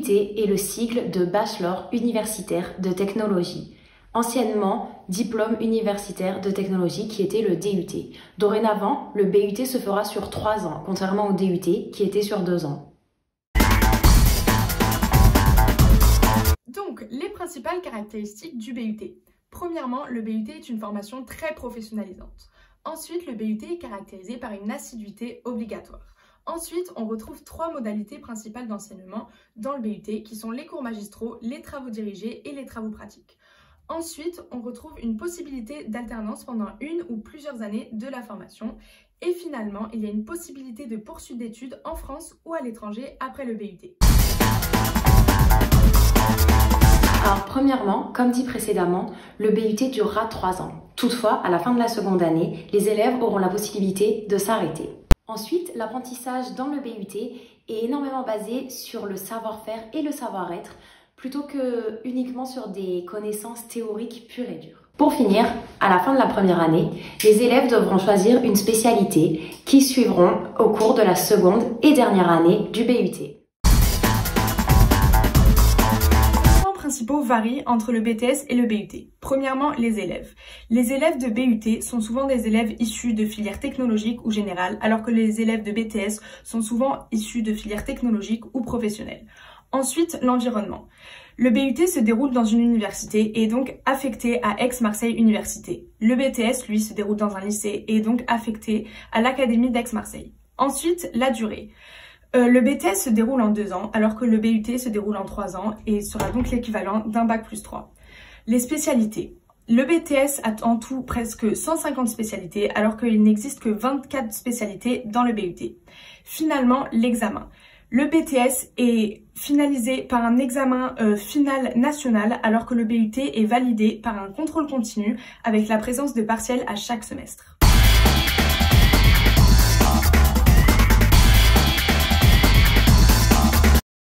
BUT est le sigle de Bachelor universitaire de technologie, anciennement Diplôme universitaire de technologie qui était le DUT. Dorénavant, le BUT se fera sur 3 ans, contrairement au DUT qui était sur 2 ans. Donc, les principales caractéristiques du BUT. Premièrement, le BUT est une formation très professionnalisante. Ensuite, le BUT est caractérisé par une assiduité obligatoire. Ensuite, on retrouve 3 modalités principales d'enseignement dans le BUT qui sont les cours magistraux, les travaux dirigés et les travaux pratiques. Ensuite, on retrouve une possibilité d'alternance pendant 1 ou plusieurs années de la formation. Et finalement, il y a une possibilité de poursuite d'études en France ou à l'étranger après le BUT. Alors premièrement, comme dit précédemment, le BUT durera 3 ans. Toutefois, à la fin de la seconde année, les élèves auront la possibilité de s'arrêter. Ensuite, l'apprentissage dans le BUT est énormément basé sur le savoir-faire et le savoir-être, plutôt que uniquement sur des connaissances théoriques pures et dures. Pour finir, à la fin de la première année, les élèves devront choisir une spécialité qui suivront au cours de la seconde et dernière année du BUT. Principaux varient entre le BTS et le BUT. Premièrement, les élèves. Les élèves de BUT sont souvent des élèves issus de filières technologiques ou générales, alors que les élèves de BTS sont souvent issus de filières technologiques ou professionnelles. Ensuite, l'environnement. Le BUT se déroule dans une université et est donc affecté à Aix-Marseille Université. Le BTS, lui, se déroule dans un lycée et est donc affecté à l'Académie d'Aix-Marseille. Ensuite, la durée. Le BTS se déroule en 2 ans, alors que le BUT se déroule en 3 ans et sera donc l'équivalent d'un bac plus 3. Les spécialités. Le BTS a en tout presque 150 spécialités, alors qu'il n'existe que 24 spécialités dans le BUT. Finalement, l'examen. Le BTS est finalisé par un examen final national, alors que le BUT est validé par un contrôle continu avec la présence de partiels à chaque semestre.